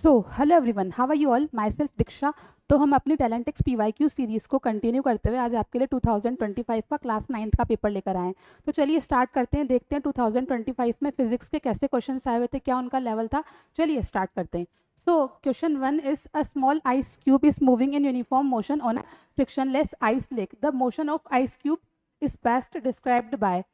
So hello everyone, how are you all? Myself Diksha. तो हम अपनी टैलेंटिक्स PYQ सीरीज़ को कंटिन्यू करते हुए आज आपके लिए 2025 का क्लास 9th का पेपर लेकर आए हैं। तो चलिए स्टार्ट करते हैं, देखते हैं 2025 में फिजिक्स के कैसे क्वेश्चन आए हुए थे, क्या उनका लेवल था। चलिए स्टार्ट करते हैं। So question 1 is a small ice cube is moving in uniform motion on a frictionless ice lake. The motion of ice cube is best described bye.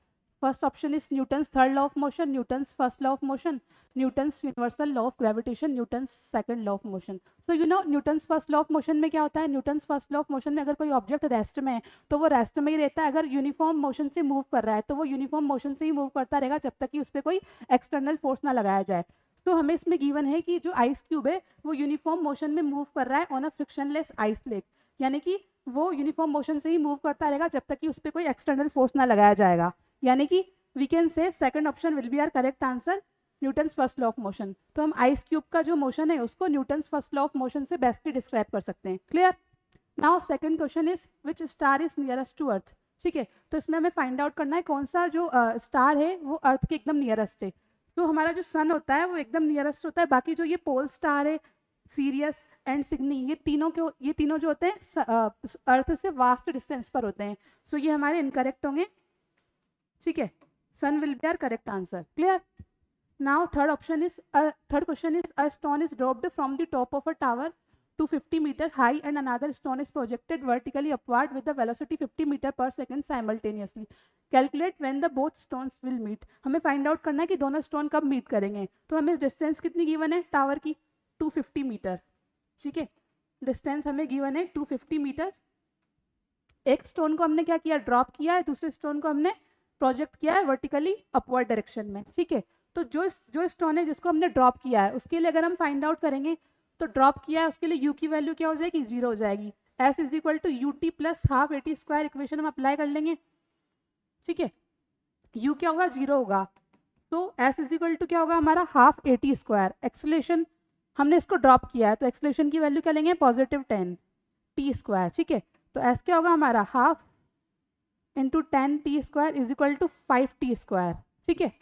First option is Newton's third law of motion, Newton's first law of motion, Newton's universal law of gravitation, Newton's second law of motion. So you know Newton's first law of motion में क्या होता है? Newton's first law of motion में अगर कोई object rest में है तो वो रेस्ट में ही रहता है। अगर यूनिफॉर्म मोशन से मूव कर रहा है तो वो यूनिफॉर्म मोशन से ही मूव करता रहेगा जब तक कि उस पर कोई एक्सटर्नल फोर्स ना लगाया जाए। तो हमें इसमें गिवन है कि जो आइस क्यूब है वो यूनिफॉर्म मोशन में मूव कर रहा है on a frictionless ice lake, यानी कि वो यूनिफॉर्म मोशन से ही मूव करता रहेगा जब तक कि उस पर कोई एक्सटर्नल फोर्स ना लगाया जाएगा। यानी कि we can say second option will be our correct answer, Newton's first law of motion. तो हम आइस क्यूब का जो मोशन है उसको Newton's first law of motion से बेस्टली डिस्क्राइब कर सकते हैं। Clear? Now second question is which star is nearest to Earth. ठीक है, तो इसमें हमें फाइंड आउट करना है कौन सा जो स्टार है वो अर्थ के एकदम नियरेस्ट है। तो हमारा जो सन होता है वो एकदम नियरेस्ट होता है, बाकी जो ये पोल स्टार है, सीरियस एंड सिग्नी, ये तीनों जो होते हैं अर्थ से वास्ट डिस्टेंस पर होते हैं। सो ये हमारे इनकरेक्ट होंगे। ठीक है, sun will be our correct answer. Clear? Now third question is a stone is dropped from the top of a tower to 50 meter high and another stone is projected vertically upward with the velocity 50 meter per second simultaneously. Calculate when the both stones will meet. हमें find out करना है कि दोनों stone कब meet करेंगे। तो हमें distance कितनी गिवन है टावर की? 250 मीटर। ठीक है, डिस्टेंस हमें गिवन है 250 मीटर। एक स्टोन को हमने क्या किया? ड्रॉप किया है, दूसरे स्टोन को हमने प्रोजेक्ट किया है वर्टिकली अपवर्ड डायरेक्शन में। ठीक है, तो जो स्टोन है जिसको हमने ड्रॉप किया है उसके लिए अगर हम फाइंड आउट करेंगे तो ड्रॉप किया है उसके लिए यू की वैल्यू क्या हो जाएगी? 0 हो जाएगी। S is equal to U T plus half A T square equation हम अप्लाई कर लेंगे। ठीक है, यू क्या होगा? 0 होगा, तो एस इज इक्वल टू क्या होगा हमारा? Half A T square. Acceleration हमने इसको ड्रॉप किया है तो एक्सलेशन की वैल्यू क्या लेंगे? Positive 10 t square. ठीक है, तो एस क्या होगा हमारा? Half into 10 t square is equal to 5 t square. ठीक है,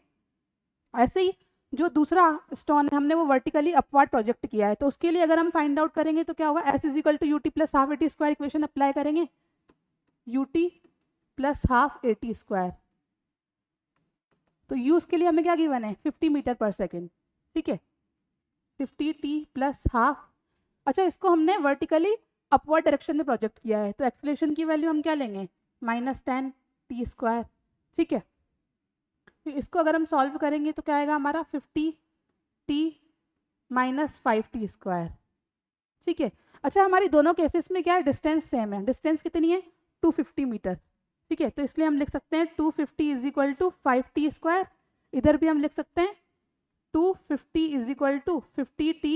ऐसे ही जो दूसरा स्टोन है हमने वो वर्टिकली अपवर्ड प्रोजेक्ट किया है, तो उसके लिए अगर हम फाइंड आउट करेंगे तो क्या होगा? S is equal to U T plus half A T square equation apply करेंगे, U T plus half A T square. तो यू उसके लिए हमें क्या गिवन है? 50 मीटर पर सेकेंड। ठीक है, 50 टी प्लस हाफ। अच्छा, इसको हमने वर्टिकली अपवर्ड डायरेक्शन में प्रोजेक्ट किया है तो एक्सलेशन की वैल्यू हम क्या लेंगे? -10 टी स्क्वायर। ठीक है, तो इसको अगर हम सॉल्व करेंगे तो क्या आएगा हमारा? 50 टी माइनस 5 टी स्क्वायर। ठीक है, अच्छा हमारी दोनों केसेस में क्या है? डिस्टेंस सेम है। डिस्टेंस कितनी है? 250 मीटर। ठीक है, तो इसलिए हम लिख सकते हैं 250 is equal to 5 t square. इधर भी हम लिख सकते हैं 250 is equal to 50 t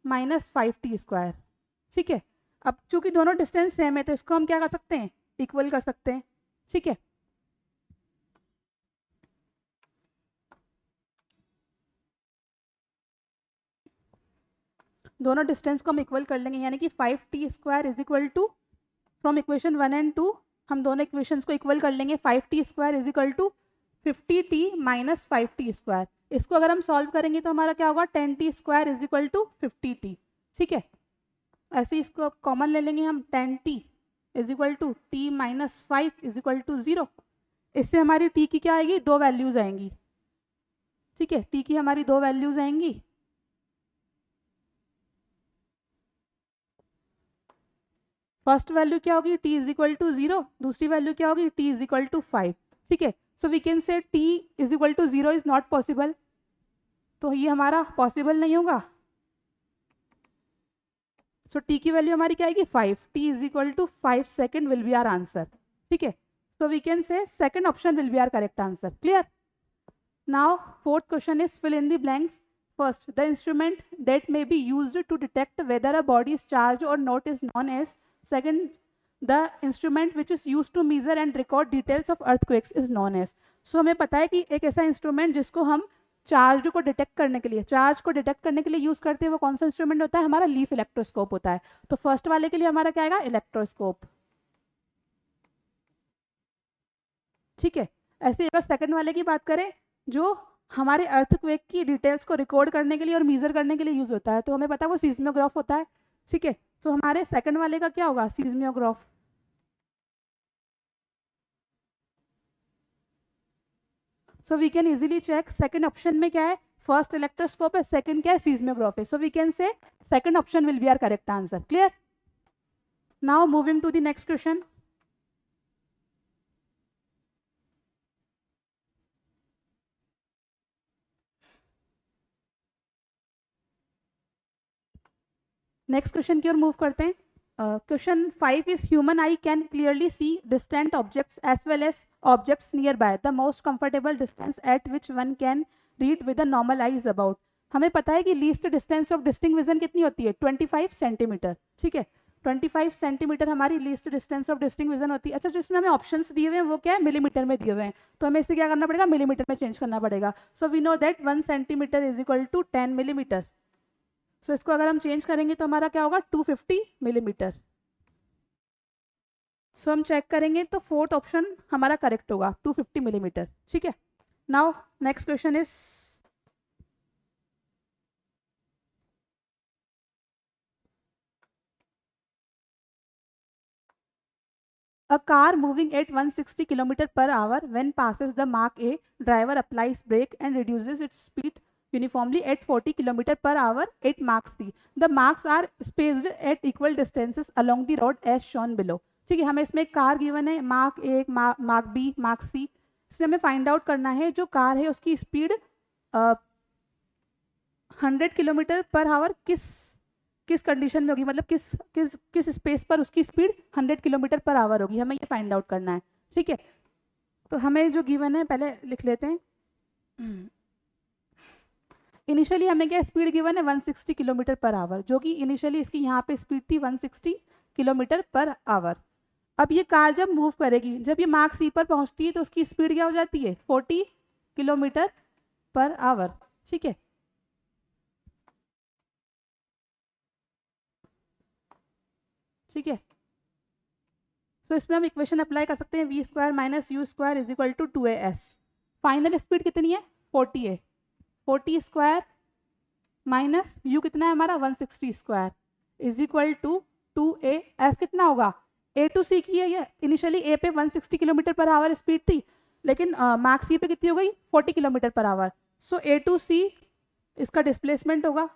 minus 5 t square. ठीक है, अब चूंकि दोनों डिस्टेंस सेम है तो इसको हम क्या कर सकते हैं? इक्वल कर सकते हैं। ठीक है, दोनों डिस्टेंस को हम इक्वल कर लेंगे, यानी कि 5 t square is equal to, from equation 1 and 2 हम दोनों इक्वेशंस को इक्वल कर लेंगे। 5 t square is equal to 50 t minus 5 t square. इसको अगर हम सॉल्व करेंगे तो हमारा क्या होगा? 10 t square is equal to 50 t. ठीक है, ऐसे इसको कॉमन ले लेंगे हम, 10 t is equal to t minus 5 is equal to 0। इससे हमारी टी की क्या आएगी? 2 वैल्यूज आएंगी। ठीक है, टी की हमारी 2 वैल्यूज आएंगी। फर्स्ट वैल्यू क्या होगी? t is equal to 0। दूसरी वैल्यू क्या होगी? t is equal to 5। ठीक है, so we can say t is equal to 0 is not possible, तो ये हमारा पॉसिबल नहीं होगा। सो t की वैल्यू हमारी क्या आएगी? 5। t is equal to 5 second will be our answer. ठीक है, so we can say second option will be our correct answer. Clear? Now fourth question is fill in the blanks. First, the instrument that may be used to detect whether a body is charge or not is known as. Second, the instrument which is used to measure and record details of earthquakes is known as. So हमें पता है कि एक ऐसा instrument जिसको हम charge को detect करने के लिए यूज करते हैं वो कौन सा इंस्ट्रूमेंट होता है? हमारा लीफ इलेक्ट्रोस्कोप होता है। तो फर्स्ट वाले के लिए हमारा क्या आएगा? इलेक्ट्रोस्कोप। ठीक है, ऐसे अगर सेकंड वाले की बात करें, जो हमारे अर्थक्वेक की डिटेल्स को रिकॉर्ड करने के लिए और मीजर करने के लिए यूज होता है, तो हमें पता है वो सीस्मोग्राफ होता है। ठीक है, तो हमारे सेकंड वाले का क्या होगा, seismograph. So we can easily check second option में क्या है, फर्स्ट इलेक्ट्रोस्कोप है, सेकंड क्या है, सीस्मोग्राफ है। So we can say second option will be our correct answer. Clear? Now moving to the next question. Next question की ओर move करते हैं। Question 5 is human eye can clearly see distant objects as well as objects nearby, the most comfortable distance at which one can read with a normal eye is about. हमें पता है कि least distance of distinct vision कितनी होती है, 25 centimetre. ठीक है, 25 centimetre हमारी least distance of distinct vision होती है। अच्छा, जो इसमें हमें ऑप्शंस दिए हुए हैं वो क्या है, मिलीमीटर में दिए हुए हैं, तो हमें इसे क्या करना पड़ेगा, मिलीमीटर में चेंज करना पड़ेगा। So we know that 1 centimetre is equal to 10 millimetre. So इसको अगर हम चेंज करेंगे तो हमारा क्या होगा, 250 मिलीमीटर। सो हम चेक करेंगे तो फोर्थ ऑप्शन हमारा करेक्ट होगा, 250 मिलीमीटर। ठीक है, now next question is a car moving at 160 km per hour when passes the mark A, driver applies brake and reduces its speed uniformly at 40 km per hour at mark C. The marks are spaced at equal distances along the road as shown below. ठीक है, हमें इसमें car given है, mark ए, mark B, mark सी। इसमें हमें find out करना है जो कार है उसकी स्पीड 100 किलोमीटर पर आवर किस किस कंडीशन में होगी, मतलब किस किस किस स्पेस पर उसकी स्पीड 100 किलोमीटर पर आवर होगी, हमें ये फाइंड आउट करना है। ठीक है, तो हमें जो गिवन है पहले लिख लेते हैं। इनिशियली हमें क्या स्पीड गिवन है, 160 किलोमीटर पर आवर, जो कि इनिशियली इसकी यहाँ पे स्पीड थी 160 किलोमीटर पर आवर। अब ये कार जब मूव करेगी, जब ये मार्क सी पर पहुंचती है तो उसकी स्पीड क्या हो जाती है, 40 किलोमीटर पर आवर। ठीक है, ठीक है, तो इसमें हम इक्वेशन अप्लाई कर सकते हैं, v square minus u square is equal to 2as। Final speed कितनी है, 40 है, 40 स्क्वायर माइनस यू कितना है हमारा 160 square is equal to 2as। कितना होगा, ए टू सी की है, ये इनिशियली ए पे 160 किलोमीटर पर आवर स्पीड थी, लेकिन मार्क सी पे कितनी हो गई, 40 kilometre per hour. So A to सी इसका डिस्प्लेसमेंट होगा।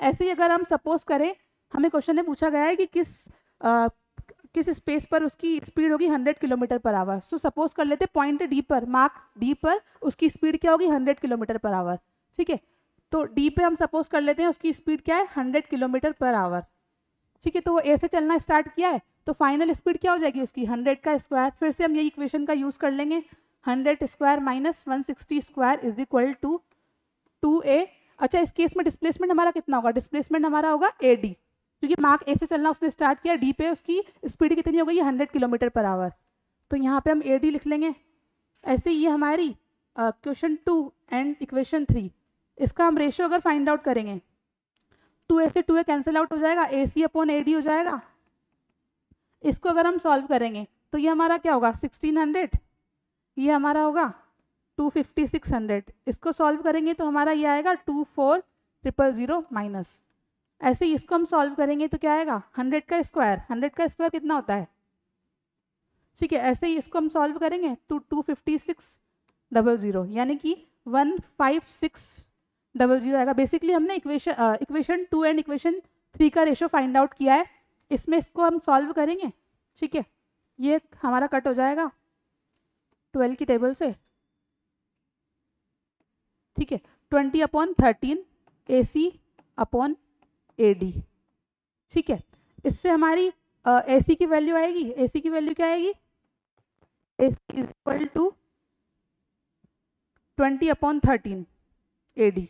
ऐसे ही अगर हम सपोज करें, हमें क्वेश्चन में पूछा गया है कि किस स्पेस पर उसकी स्पीड होगी 100 kilometre per hour. So suppose कर लेते पॉइंट डी पर, मार्क डी पर उसकी स्पीड क्या होगी, 100 किलोमीटर पर आवर। ठीक है, तो डी पे हम सपोज कर लेते हैं उसकी स्पीड क्या है, 100 किलोमीटर पर आवर। ठीक है, तो वो ए से चलना स्टार्ट किया है, तो फाइनल स्पीड क्या हो जाएगी उसकी, 100 का स्क्वायर। फिर से हम ये इक्वेशन का यूज कर लेंगे, 100 square minus 160 square is equal to 2a। अच्छा, इस केस में डिस्प्लेसमेंट हमारा कितना होगा, डिस्प्लेसमेंट हमारा होगा ए डी, क्योंकि मार्क ए से चलना उसने स्टार्ट किया, डी पे उसकी स्पीड कितनी हो गई, 100 किलोमीटर पर आवर, तो यहाँ पे हम ए डी लिख लेंगे। ऐसे ये हमारी क्वेश्चन 2 एंड इक्वेशन 3, इसका हम रेशियो अगर फाइंड आउट करेंगे, 2a से 2a कैंसिल आउट हो जाएगा, ए सी अपॉन ए डी हो जाएगा। इसको अगर हम सॉल्व करेंगे तो ये हमारा क्या होगा, 1600, ये हमारा होगा 250 600। इसको सॉल्व करेंगे तो हमारा ये आएगा 24000 माइनस। ऐसे ही इसको हम सॉल्व करेंगे तो क्या आएगा, 100 का स्क्वायर, 100 का स्क्वायर कितना होता है। ठीक है, ऐसे ही इसको हम सॉल्व करेंगे तो 25600, यानी कि 15600 आएगा। बेसिकली हमने इक्वेशन 2 एंड इक्वेशन 3 का रेशो फाइंड आउट किया है, इसमें इसको हम सॉल्व करेंगे। ठीक है, ये हमारा कट हो जाएगा 12 की टेबल से। ठीक है, 20/13 ए सी अपॉन ए डी। ठीक है, इससे हमारी ए सी की वैल्यू आएगी, ए सी की वैल्यू क्या आएगी, A C is equal to 20/13 A D.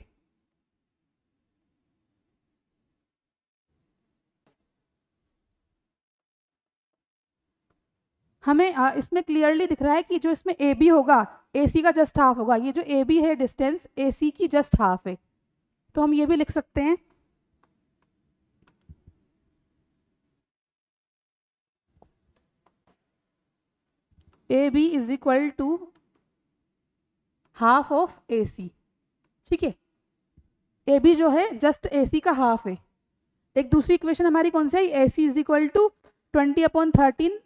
हमें इसमें क्लियरली दिख रहा है कि जो इसमें ए बी होगा, ए सी का जस्ट हाफ होगा। ये जो ए बी है डिस्टेंस, ए सी की जस्ट हाफ है, तो हम ये भी लिख सकते हैं, A B is equal to half of A C, ठीक है। ए बी जो है जस्ट ए सी का हाफ है। एक दूसरी इक्वेशन हमारी कौन सी है, A C is equal to 20/13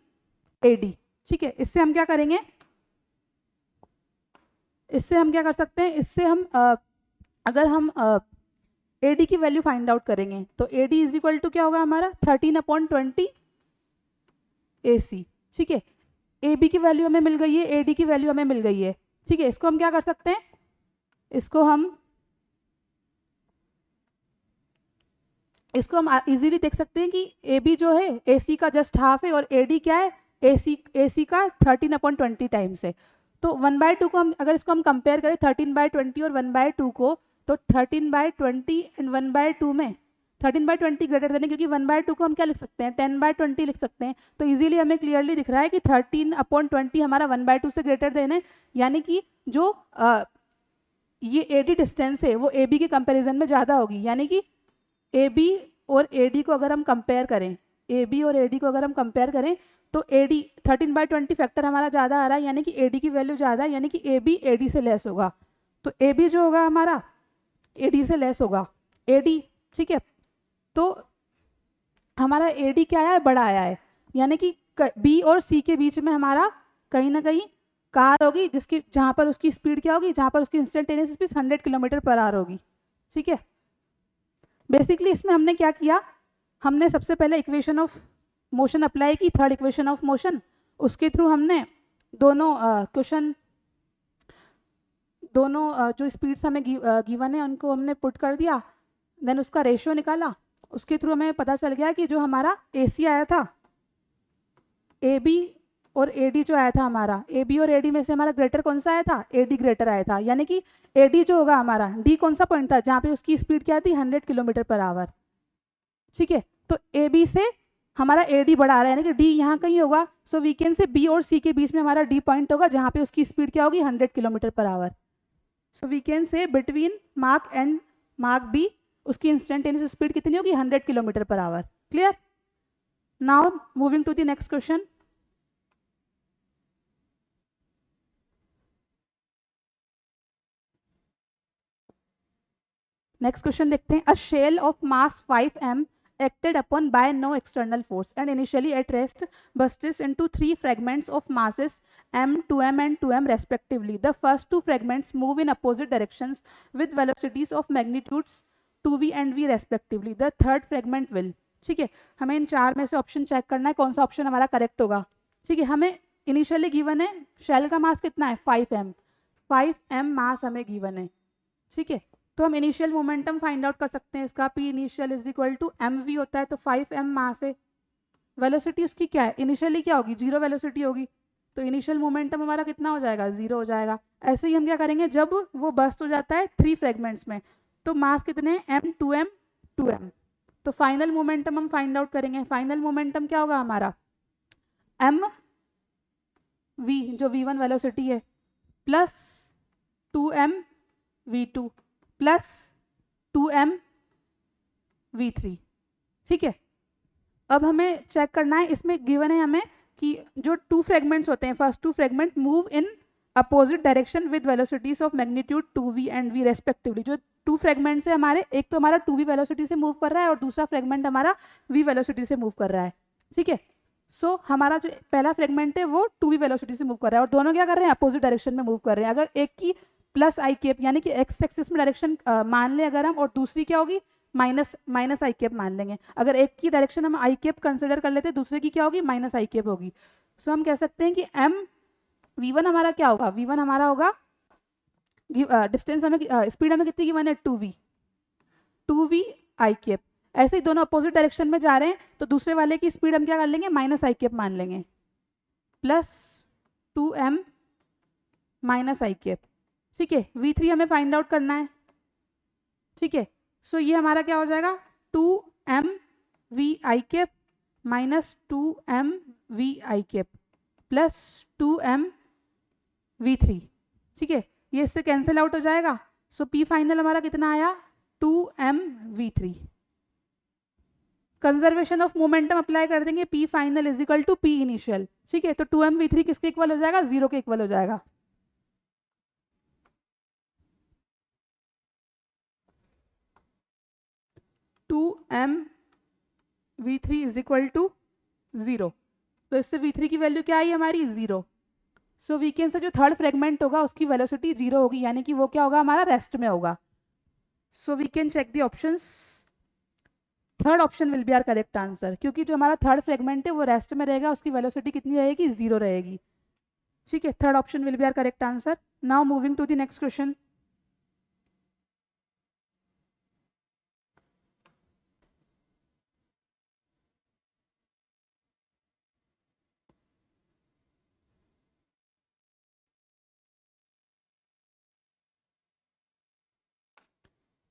A D, ठीक है। इससे हम क्या करेंगे, इससे हम क्या कर सकते हैं, इससे हम अगर हम ए डी की वैल्यू फाइंड आउट करेंगे तो A D is equal to क्या होगा हमारा 13/20 ए सी, ठीक है। ए बी की वैल्यू हमें मिल गई है, ए डी की वैल्यू हमें मिल गई है, ठीक है। इसको हम क्या कर सकते हैं, इसको हम इजीली देख सकते हैं कि ए बी जो है ए सी का जस्ट हाफ है और ए डी क्या है, ए सी का 13/20 टाइम्स है। तो 1/2 को हम अगर इसको हम कंपेयर करें 13/20 और 1/2 को, तो 13/20 एंड 1/2 में 13/20 ग्रेटर देन है, क्योंकि 1/2 को हम क्या लिख सकते हैं 10/20 लिख सकते हैं। तो इजीली हमें क्लियरली दिख रहा है कि 13/20 हमारा 1/2 से ग्रेटर देन है, यानी कि जो ये ए डी डिस्टेंस है वो ए बी के कंपेरिजन में ज़्यादा होगी। यानी कि ए बी और ए डी को अगर हम कंपेयर करें, ए बी और ए डी को अगर हम कंपेयर करें तो ए डी 13/20 फैक्टर हमारा ज़्यादा आ रहा है, यानी कि ए डी की वैल्यू ज़्यादा है, यानी कि ए बी ए डी से लेस होगा। तो ए बी जो होगा हमारा ए डी से लेस होगा, ए डी, ठीक है। तो हमारा ए डी क्या आया है, बड़ा आया है, यानी कि बी और सी के बीच में हमारा कहीं ना कहीं कार होगी जिसकी जहाँ पर उसकी स्पीड क्या होगी, जहाँ पर उसकी इंस्टेंटेनियस स्पीड 100 km/h होगी, ठीक है। बेसिकली इसमें हमने क्या किया, हमने सबसे पहले इक्वेशन ऑफ मोशन अप्लाई की, थर्ड इक्वेशन ऑफ मोशन, उसके थ्रू हमने दोनों क्वेश्चन दोनों जो स्पीड्स हमें गिवन है उनको हमने पुट कर दिया, देन उसका रेशियो निकाला। उसके थ्रू हमें पता चल गया कि जो हमारा ए सी आया था, ए बी और ए डी जो आया था हमारा, ए बी और ए डी में से हमारा ग्रेटर कौन सा आया था, ए डी ग्रेटर आया था। यानी कि ए डी जो होगा हमारा, डी कौन सा पॉइंट था जहाँ पे उसकी स्पीड क्या थी 100 km/h, ठीक है। तो ए बी से हमारा ए डी बड़ा आ रहा है, यानी कि डी यहाँ कहीं होगा। So we can say B और सी के बीच में हमारा डी पॉइंट होगा जहाँ पे उसकी स्पीड क्या होगी 100 km/h। So we can say between mark and mark B उसकी इंस्टेंटेनियस स्पीड कितनी होगी 100 km/h। Clear. Now moving to the next question. Next question देखते हैं। A shell of mass 5m acted upon by no external force and initially at rest bursts into 3 fragments of masses m, 2m and 2m respectively. The first 2 fragments move in opposite directions with velocities of magnitudes 2v and v respectively. The third fragment will, ठीक है। हमें इन चार में से option check करना है कौन सा ऑप्शन हमारा करेक्ट होगा, ठीक है। हमें इनिशियली गिवन है शेल का मास कितना है 5m, 5m मास हमें गिवन है, ठीक है। तो हम इनिशियल मोमेंटम फाइंड आउट कर सकते हैं, इसका p initial is equal to m v होता है, तो 5m मास है। वेलोसिटी उसकी क्या है, इनिशियली क्या होगी, जीरो वेलोसिटी होगी, तो इनिशियल मोमेंटम हमारा कितना हो जाएगा, जीरो हो जाएगा। ऐसे ही हम क्या करेंगे, जब वो बस्ट हो जाता है 3 फ्रेगमेंट्स में, तो मास कितने हैं m, 2m, 2m, तो फाइनल मोमेंटम हम फाइंड आउट करेंगे। फाइनल मोमेंटम क्या होगा हमारा m v जो v1 वेलोसिटी है plus 2m v2 plus 2m v3, ठीक है। अब हमें चेक करना है, इसमें गिवन है हमें कि जो 2 फ्रेगमेंट्स होते हैं, first 2 fragment move in opposite direction with velocities of magnitude 2v and v respectively. जो 2 फ्रेगमेंट्स है हमारे, एक तो हमारा 2v वेलोसिटी से मूव कर रहा है और दूसरा फ्रेगमेंट हमारा v वेलोसिटी से मूव कर रहा है, ठीक है। सो हमारा जो पहला फ्रेगमेंट है वो 2v वेलोसिटी से मूव कर रहा है और दोनों क्या कर रहे हैं, अपोजिट डायरेक्शन में मूव कर रहे हैं। अगर एक की प्लस आई केप यानी कि एक्स एक्सिस में डायरेक्शन मान लें अगर हम, और दूसरी क्या होगी माइनस आई केप मान लेंगे। अगर एक की डायरेक्शन हम आई केप कंसिडर कर लेते हैं, दूसरे की क्या होगी माइनस आई केप होगी। सो हम कह सकते हैं कि m v1 हमारा क्या होगा, v1 हमारा होगा डिस्टेंस हमें स्पीड हमें कितनी गिवन है 2v आई केप। ऐसे ही दोनों अपोजिट डायरेक्शन में जा रहे हैं तो दूसरे वाले की स्पीड हम क्या कर लेंगे माइनस आई केप मान लेंगे, प्लस 2m माइनस आई केप, ठीक है। v3 हमें फाइंड आउट करना है, ठीक है। सो ये हमारा क्या हो जाएगा 2m v आई केप माइनस 2m v आई केप प्लस 2m v3, ठीक है। ये इससे कैंसिल आउट हो जाएगा। सो p फाइनल हमारा कितना आया 2m v3। Conservation of momentum apply कर देंगे, p final is equal to p initial, ठीक है। तो 2m v3 किसके इक्वल हो जाएगा, 0 के इक्वल हो जाएगा। 2mv3 is equal to 0। तो इससे v3 की वैल्यू क्या आई हमारी 0। सो वीकेंड से जो थर्ड फ्रेगमेंट होगा उसकी वेलोसिटी 0 होगी, यानी कि वो क्या होगा हमारा रेस्ट में होगा। So we can check the options. Third option will be our correct answer, क्योंकि जो हमारा थर्ड फ्रेगमेंट है वो रेस्ट में रहेगा, उसकी वेलोसिटी कितनी रहेगी 0 रहेगी। ठीक है, third option will be our correct answer. Now moving to the next question.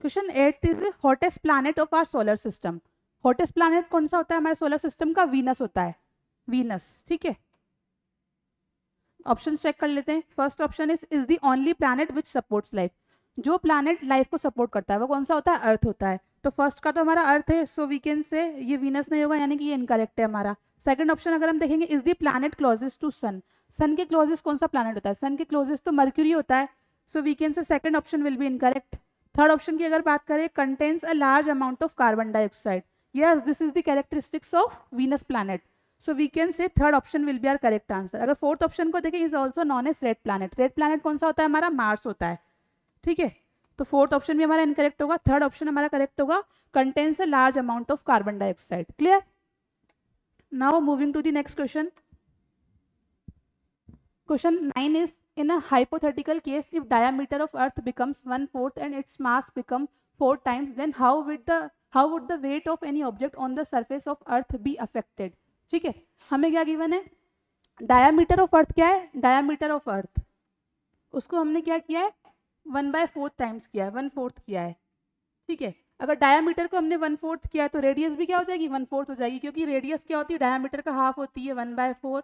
Question 8 is hottest planet of our solar system. Hottest planet कौन सा होता है हमारे सोलर सिस्टम का? वीनस होता है, वीनस। ठीक है, ऑप्शन चेक कर लेते हैं। First option is the only planet which supports life. जो प्लैनेट लाइफ को सपोर्ट करता है वो कौन सा होता है? अर्थ होता है। तो फर्स्ट का तो हमारा अर्थ है, सो वी कैन से ये वीनस नहीं होगा, यानी कि ये इनकरेक्ट है हमारा। सेकंड ऑप्शन अगर हम देखेंगे, is the planet closest to sun. Sun के क्लोजेस्ट कौन सा प्लैनेट होता है? सन के क्लोजेस्ट तो मर्क्यूरी होता है, so we can say second option will be incorrect. Third option की अगर बात करें, contains a large amount of carbon dioxide. Yes, this is the characteristics of Venus planet, so we can say third option will be our correct answer. अगर fourth option को देखें, is also known as red planet. Red planet कौन सा होता है हमारा? Mars होता है। ठीक है, तो फोर्थ ऑप्शन भी हमारा इनकरेक्ट होगा। थर्ड ऑप्शन हमारा करेक्ट होगा, contains a large amount of carbon dioxide. Clear? Now moving to the next question. Question 9 is, in a hypothetical case, if diameter of earth becomes 1/4 and its mass become 4 times, then how would the weight of any object on the surface of earth be affected? ठीक है, हमें क्या given है? Diameter of earth क्या है? Diameter of earth, उसको हमने क्या किया है? 1/4 टाइम्स किया है, 1/4 किया है। ठीक है, अगर डायामीटर को हमने 1/4 किया है तो रेडियस भी क्या हो जाएगी? 1/4 हो जाएगी, क्योंकि रेडियस क्या होती है? डायामीटर का हाफ होती है, 1/4।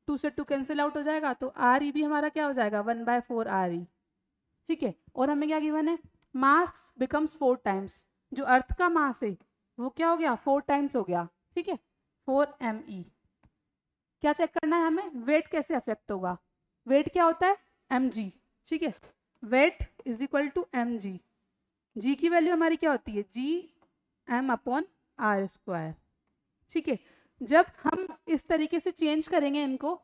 2 से 2 कैंसिल आउट हो जाएगा, तो आर ई भी हमारा क्या हो जाएगा? 1/4 आर ई। ठीक है, और हमें क्या गिवन है? मास बिकम्स 4 टाइम्स। जो अर्थ का मास है वो क्या हो गया? 4 टाइम्स हो गया। ठीक है, 4 me। क्या चेक करना है हमें? वेट कैसे अफेक्ट होगा? वेट क्या होता है? mg। ठीक है, weight is equal to mg। g की वैल्यू हमारी क्या होती है? g m/r²। ठीक है, जब हम इस तरीके से चेंज करेंगे इनको,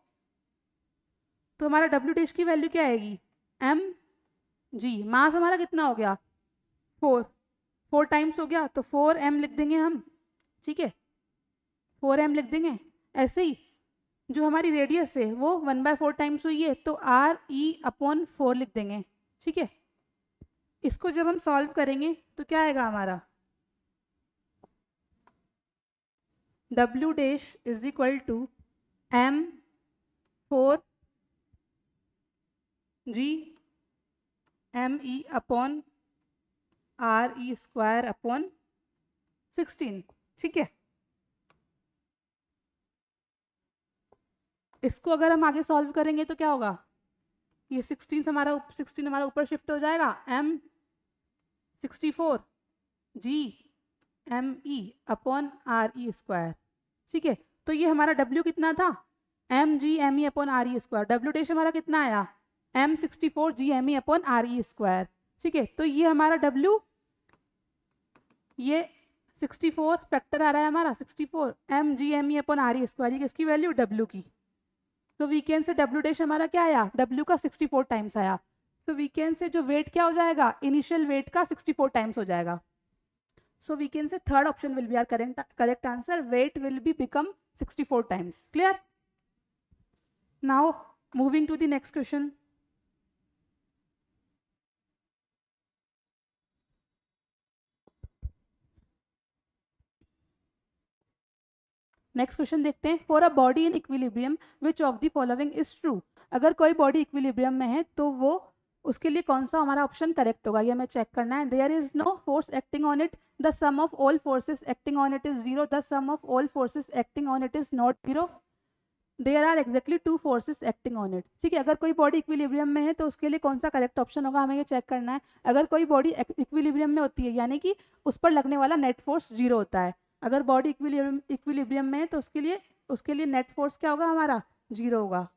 तो हमारा डब्ल्यू डैश की वैल्यू क्या आएगी? mg। मास हमारा कितना हो गया? 4 टाइम्स हो गया, तो 4m लिख देंगे हम। ठीक है, 4m लिख देंगे। ऐसे ही जो हमारी रेडियस है वो 1/4 टाइम्स हुई है, तो re/4 लिख देंगे। ठीक है, इसको जब हम सॉल्व करेंगे तो क्या आएगा हमारा? W dash is equal to m4 GME/RE²/16। ठीक है, इसको अगर हम आगे सॉल्व करेंगे तो क्या होगा? ये 16 हमारा ऊपर शिफ्ट हो जाएगा, m64 GME/RE²। ठीक है, तो ये हमारा W कितना था? mGME/RE²। डब्ल्यू डैश हमारा कितना आया? m64 GME/RE²। ठीक है, तो ये हमारा W, ये 64 फैक्टर आ रहा है हमारा 64 mGME/RE²। ये किसकी वैल्यू? W की। तो वीकेंड से डब्ल्यू डैश हमारा क्या आया? W का 64 टाइम्स आया। तो वीकेंड से जो वेट क्या हो जाएगा? इनिशियल वेट का 64 टाइम्स हो जाएगा। So we can say third option will be our correct answer. Weight will be become 64 times. Clear? Now moving to the next question. Next question देखते हैं। For a body in equilibrium which of the following is true. अगर कोई body equilibrium में है तो वो उसके लिए कौन सा हमारा ऑप्शन करेक्ट होगा, ये हमें चेक करना है। There is no force acting on it, the sum of all forces acting on it is 0, the sum of all forces acting on it is not 0, there are exactly 2 forces acting on it. ठीक है, अगर कोई body equilibrium में है तो उसके लिए कौन सा करेक्ट ऑप्शन होगा, हमें ये चेक करना है। अगर कोई बॉडी इक्विलिब्रियम में होती है यानी कि उस पर लगने वाला नेट फोर्स 0 होता है। अगर बॉडी इक्विलिब्रियम में है तो उसके लिए नेट फोर्स क्या होगा हमारा? 0 होगा।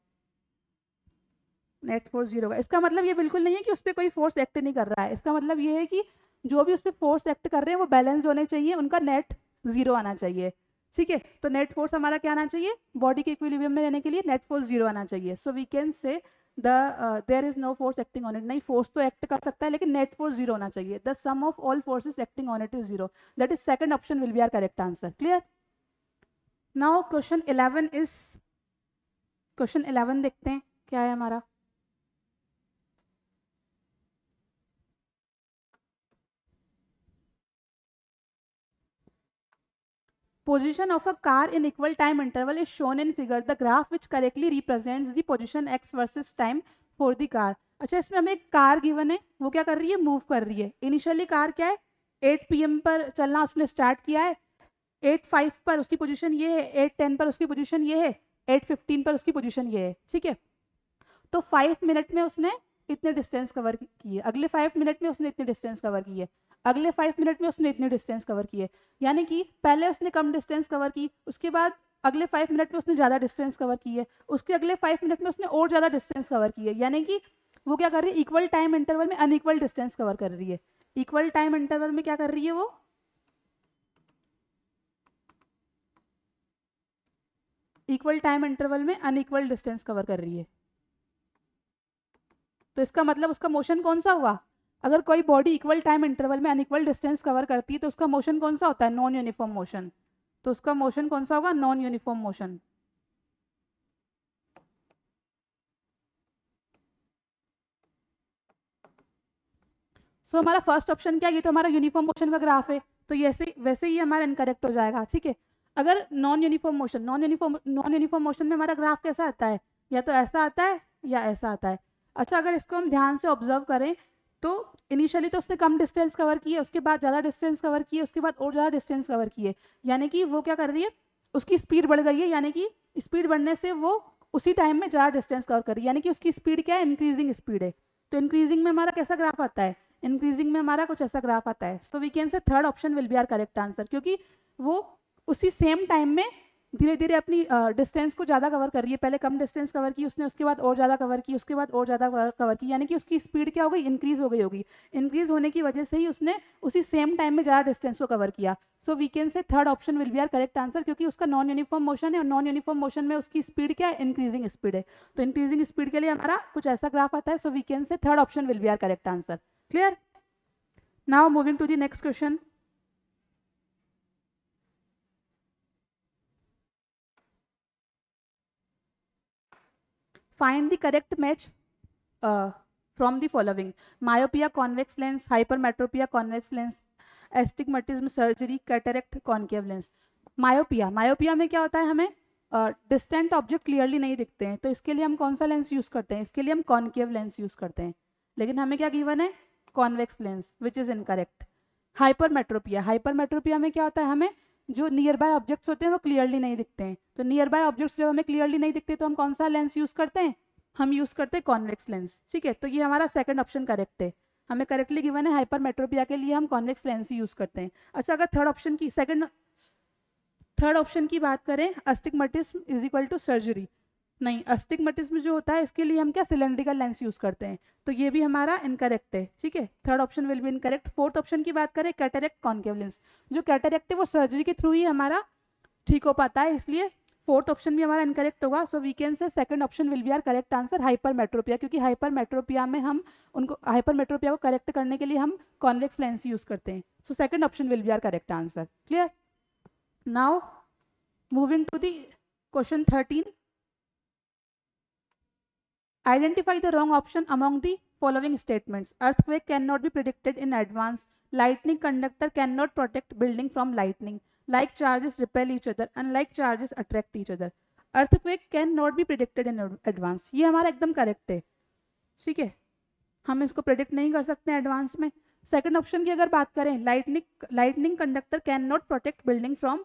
नेट फोर्स 0 होगा। इसका मतलब ये बिल्कुल नहीं है कि उस पर कोई फोर्स एक्ट नहीं कर रहा है, इसका मतलब ये है कि जो भी उस पर फोर्स एक्ट कर रहे हैं वो बैलेंस होने चाहिए, उनका नेट जीरो आना चाहिए। ठीक है, तो नेट फोर्स हमारा क्या आना चाहिए, बॉडी के इक्विलिब्रियम में रहने के लिए नेट फोर्स जीरो आना चाहिए। So we can say the there is no force acting on it. नहीं, फोर्स तो एक्ट कर सकता है लेकिन नेट फोर्स जीरो होना चाहिए। The sum of all forces acting on it is zero. That is second option will be our correct answer. Clear. Now question 11 is, question 11 देखते हैं क्या है हमारा। Position of a car in equal time interval is shown in figure. The graph which correctly represents the position x versus time for the car. अच्छा, इसमें हमें एक car given है, वो क्या कर रही है, मूव कर रही है। इनिशियली कार क्या है, 8 PM पर चलना उसने स्टार्ट किया है, 8:05 पर उसकी पोजीशन ये है, 8:10 पर उसकी पोजीशन ये है, 8:15 पर उसकी पोजीशन ये है। ठीक है, तो 5 मिनट में उसने इतने डिस्टेंस कवर किए, अगले 5 मिनट में उसने इतने डिस्टेंस कवर किए, अगले 5 मिनट में उसने इतने डिस्टेंस कवर किए। यानी कि पहले उसने कम डिस्टेंस कवर की, उसके बाद अगले 5 मिनट में उसने ज़्यादा डिस्टेंस कवर किए, उसके अगले 5 मिनट में उसने और ज़्यादा डिस्टेंस कवर किए। यानी कि वो क्या कर रही है, इक्वल टाइम इंटरवल में अनइक्वल डिस्टेंस कवर कर रही है। इक्वल टाइम इंटरवल में क्या कर रही है, वो इक्वल टाइम इंटरवल में अनइक्वल डिस्टेंस कवर कर रही है। तो इसका मतलब उसका मोशन कौन सा हुआ, अगर कोई बॉडी इक्वल टाइम इंटरवल में अनइक्वल डिस्टेंस कवर करती है तो उसका मोशन कौन सा होता है, नॉन यूनिफॉर्म मोशन। तो उसका मोशन कौन सा होगा, नॉन यूनिफॉर्म मोशन। सो हमारा फर्स्ट ऑप्शन क्या है, ये तो हमारा यूनिफॉर्म मोशन का ग्राफ है, तो ऐसे वैसे ही हमारा इनकरेक्ट हो जाएगा। ठीक है, अगर non uniform motion, non uniform motion में हमारा ग्राफ कैसा आता है, या तो ऐसा आता है या ऐसा आता है। अच्छा, अगर इसको हम ध्यान से ऑब्जर्व करें तो इनिशियली तो उसने कम डिस्टेंस कवर किए, उसके बाद ज़्यादा डिस्टेंस कवर किए, उसके बाद और ज़्यादा डिस्टेंस कवर किए। यानी कि वो क्या कर रही है, उसकी स्पीड बढ़ गई है, यानी कि स्पीड बढ़ने से वो उसी टाइम में ज़्यादा डिस्टेंस कवर कर रही है, यानी कि उसकी स्पीड क्या है, इंक्रीजिंग स्पीड है। तो इंक्रीजिंग में हमारा कैसा ग्राफ आता है, इंक्रीजिंग में हमारा कुछ ऐसा ग्राफ आता है। So we can say third option will be our correct answer, क्योंकि वो उसी सेम टाइम में धीरे धीरे अपनी डिस्टेंस को ज़्यादा कवर कर रही है। पहले कम डिस्टेंस कवर की उसने, उसके बाद और ज़्यादा कवर की, उसके बाद और ज़्यादा कवर की, यानी कि उसकी स्पीड क्या हो गई, इंक्रीज हो गई होगी। इंक्रीज होने की वजह से ही उसने उसी सेम टाइम में ज़्यादा डिस्टेंस को कवर किया। So we can say third option will be our correct answer, क्योंकि उसका नॉन यूनिफॉर्म मोशन है और नॉन यूनिफॉर्म मोशन में उसकी स्पीड क्या है, इंक्रीजिंग स्पीड है। तो इंक्रीजिंग स्पीड के लिए हमारा कुछ ऐसा ग्राफ आता है। So we can say third option will be our correct answer. Clear. Now moving to the next question. Find the correct match from the following: myopia, convex lens, hypermetropia, convex lens, astigmatism, surgery, cataract, concave lens। Myopia में क्या होता है, हमें distant object clearly नहीं दिखते हैं, तो इसके लिए हम कौन सा लेंस यूज करते हैं, इसके लिए हम कॉन्केव लेंस यूज करते हैं। लेकिन हमें क्या गिवन है, convex lens, which is incorrect. Hypermetropia में क्या होता है, हमें जो नियर बाय ऑब्जेक्ट्स होते हैं वो क्लियरली नहीं दिखते हैं। तो नियर बाय ऑब्जेक्ट्स जब हमें क्लियरली नहीं दिखते तो हम कौन सा लेंस यूज करते हैं, हम यूज करते हैं कॉन्वेक्स लेंस। ठीक है, तो ये हमारा सेकंड ऑप्शन करेक्ट है। हमें करेक्टली गिवन है हाइपरमेट्रोपिया के लिए हम कॉन्वेक्स लेंस ही यूज करते हैं। अच्छा, अगर थर्ड ऑप्शन की बात करें, अस्टिग्मेटिज्म इज इक्वल टू सर्जरी, नहीं, अस्टिग्मेटिज्म जो होता है इसके लिए हम क्या सिलेंड्रिकल लेंस यूज करते हैं, तो ये भी हमारा इनकरेक्ट है। ठीक है, third option will be incorrect. Fourth option की बात करें, कैटरेक्ट कॉन्केव लेंस, जो कैटरेक्ट है वो सर्जरी के थ्रू ही हमारा ठीक हो पाता है, इसलिए फोर्थ ऑप्शन भी हमारा इनकरेक्ट होगा। So we can say second option will be our correct answer, hypermetropia, क्योंकि हाइपरमेट्रोपिया में हम उनको हाइपरमेट्रोपिया को करेक्ट करने के लिए हम कॉन्वेक्स लेंस यूज करते हैं। So second option will be our correct answer. Clear. Now moving to the question 13, identify the wrong option among the following statements: earthquake cannot be predicted in advance, lightning conductor cannot protect building from lightning, like charges repel each other, unlike charges attract each other। earthquake cannot be predicted in advance, ये हमारा एकदम correct है। ठीक है, हम इसको predict नहीं कर सकते हैं एडवांस में। सेकंड ऑप्शन की अगर बात करें, lightning conductor can not protect building from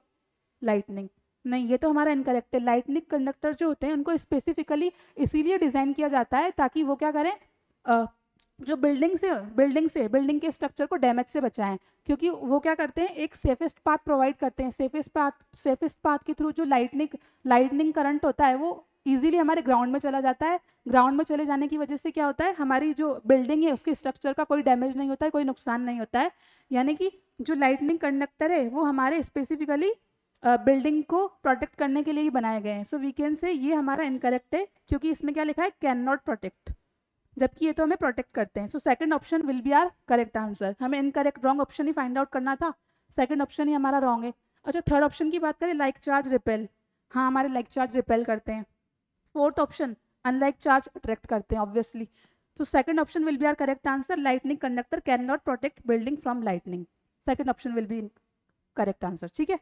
lightning, नहीं, ये तो हमारा इनकरेक्ट है। लाइटनिंग कंडक्टर जो होते हैं उनको स्पेसिफिकली इसीलिए डिजाइन किया जाता है ताकि वो क्या करें, जो बिल्डिंग के स्ट्रक्चर को डैमेज से बचाएं, क्योंकि वो क्या करते हैं, एक सेफेस्ट पाथ प्रोवाइड करते हैं। सेफेस्ट पाथ के थ्रू जो लाइटनिंग करंट होता है वो इजीली हमारे ग्राउंड में चला जाता है। ग्राउंड में चले जाने की वजह से क्या होता है, हमारी जो बिल्डिंग है उसके स्ट्रक्चर का कोई डैमेज नहीं होता है, कोई नुकसान नहीं होता है। यानी कि जो लाइटनिंग कंडक्टर है वो हमारे स्पेसिफिकली बिल्डिंग को प्रोटेक्ट करने के लिए ही बनाए गए हैं। सो वी कैन से ये हमारा इनकरेक्ट है, क्योंकि इसमें क्या लिखा है, कैन नॉट प्रोटेक्ट, जबकि ये तो हमें प्रोटेक्ट करते हैं। So second option will be our correct answer. हमें इनकरेक्ट रॉन्ग ऑप्शन ही फाइंड आउट करना था, सेकंड ऑप्शन ही हमारा रॉन्ग है। अच्छा, थर्ड ऑप्शन की बात करें, लाइक चार्ज रिपेल, हाँ हमारे लाइक चार्ज रिपेल करते हैं। Fourth option, unlike charge attract करते हैं ऑब्वियसली। तो second option will be our correct answer, lightning conductor can not protect building from lightning. Second option will be correct answer, ठीक है।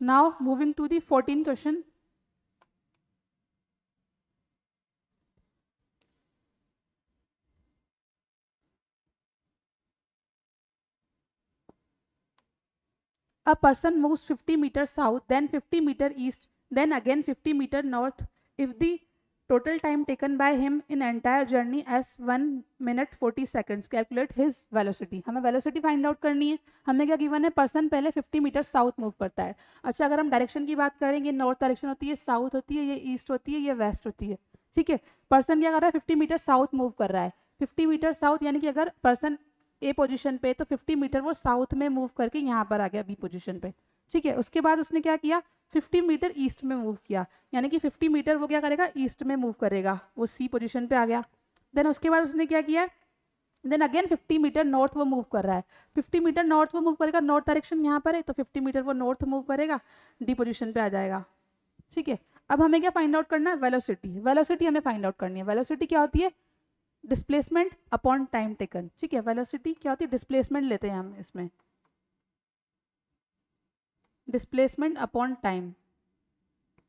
Now moving to the 14 question. A person moves 50 meters south, then 50 meter east, then again 50 meter north. If the total time taken by him in entire journey as 1 minute 40 seconds, calculate his velocity. हमें velocity find out करनी है। हमें क्या given है, person पहले 50 metre south move करता है। अच्छा, अगर हम डायरेक्शन की बात करेंगे, नॉर्थ डायरेक्शन होती है, साउथ होती है, ये ईस्ट होती है, ये वेस्ट होती है, ठीक है। पर्सन क्या कर रहा है, 50 मीटर साउथ मूव कर रहा है। 50 मीटर साउथ यानी कि अगर पर्सन ए पोजीशन पे, तो 50 मीटर वो साउथ में मूव करके यहाँ पर आ गया बी पोजीशन पे, ठीक है। उसके बाद उसने क्या किया, 50 मीटर ईस्ट में मूव किया, यानी कि 50 मीटर वो क्या करेगा, ईस्ट में मूव करेगा, वो सी पोजीशन पे आ गया। देन उसके बाद उसने क्या किया, देन अगेन 50 मीटर नॉर्थ वो मूव कर रहा है। 50 मीटर नॉर्थ वो मूव करेगा, नॉर्थ डायरेक्शन यहाँ पर है, तो 50 मीटर वो नॉर्थ मूव करेगा, डी पोजीशन पे आ जाएगा, ठीक है। अब हमें क्या फाइंड आउट करना है, वेलोसिटी। वेलोसिटी हमें फाइंड आउट करनी है। वेलोसिटी क्या होती है, डिस्प्लेसमेंट अपॉन टाइम टेकन, ठीक है। वेलोसिटी क्या होती है, डिस्प्लेसमेंट लेते हैं हम इसमें, डिस्प्लेसमेंट अपॉन टाइम,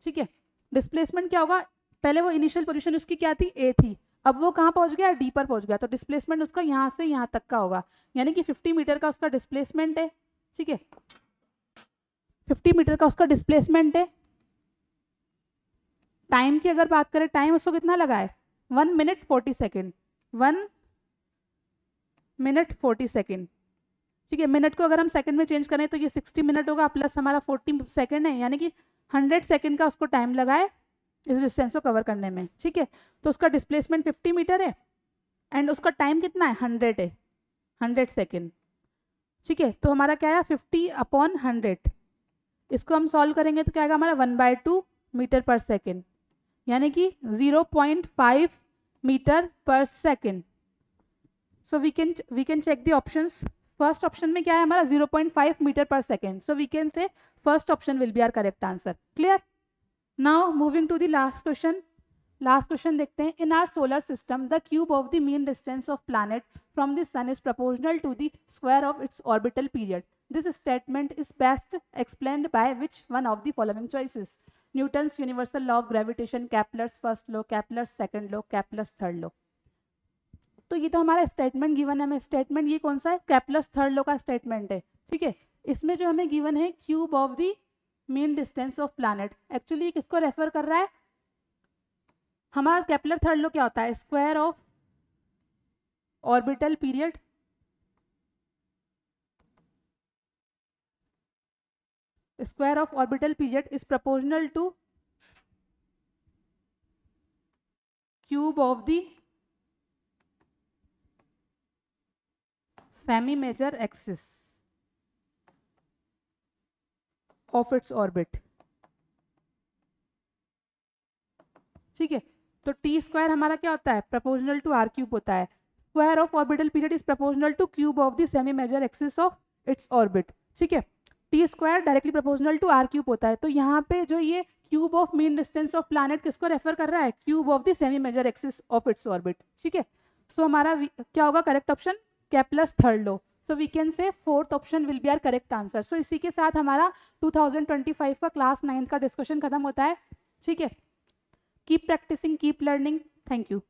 ठीक है। डिस्प्लेसमेंट क्या होगा, पहले वो इनिशियल पोजीशन उसकी क्या थी, ए थी, अब वो कहाँ पहुंच गया, डी पर पहुंच गया, तो डिस्प्लेसमेंट उसका यहाँ से यहाँ तक का होगा, यानी कि 50 मीटर का उसका डिस्प्लेसमेंट है, ठीक है। 50 मीटर का उसका डिस्प्लेसमेंट है। टाइम की अगर बात करें, टाइम उसको कितना लगा है, 1 मिनट 40 सेकेंड, 1 मिनट 40 सेकेंड, ठीक है। मिनट को अगर हम सेकंड में चेंज करें तो ये 60 मिनट होगा, प्लस हमारा 40 सेकंड है, यानी कि 100 सेकंड का उसको टाइम लगा है इस डिस्टेंस को कवर करने में, ठीक है। तो उसका डिस्प्लेसमेंट 50 मीटर है एंड उसका टाइम कितना है, 100 है, 100 सेकेंड, ठीक है। तो हमारा क्या है, 50 अपॉन 100, इसको हम सॉल्व करेंगे तो क्या आएगा हमारा 1/2 मीटर पर सेकेंड, यानी कि 0.5 मीटर पर second. So we can check the options. First option में क्या है हमारा, 0.5 मीटर पर second, so we can say first option will be our correct answer. Clear. Now moving to the last question. Last question देखते हैं। In our solar system the cube of the mean distance of planet from the sun is proportional to the square of its orbital period. This statement is best explained by which one of the following choices, Newton's universal law of gravitation, Kepler's first law, Kepler's second law, Kepler's third law. तो ये तो हमारा statement given है हमें। Statement ये कौन सा है, केपलर्स थर्ड लॉ का स्टेटमेंट है, ठीक है। इसमें जो हमें गिवन है cube of the mean distance of planet, actually किसको रेफर कर रहा है, हमारा केपलर थर्ड लॉ क्या होता है, square of orbital period, square of orbital period is proportional to cube of the semi major axis of its orbit, ठीक है। तो टी स्क्वायर हमारा क्या होता है, प्रोपोर्शनल टू आर क्यूब होता है। Square of orbital period is proportional to cube of the semi major axis of its orbit, ठीक है। T square directly proportional to r cube होता है। तो यहाँ पे जो ये cube of mean distance of planet किसको रेफर कर रहा है, cube of the semi major axis of its orbit, ठीक है। सो हमारा क्या होगा correct option, Kepler's third law. So we can से fourth option will be our correct answer. So इसी के साथ हमारा 2025 का क्लास 9 का डिस्कशन खत्म होता है, ठीक है। Keep practising, keep learning, thank you.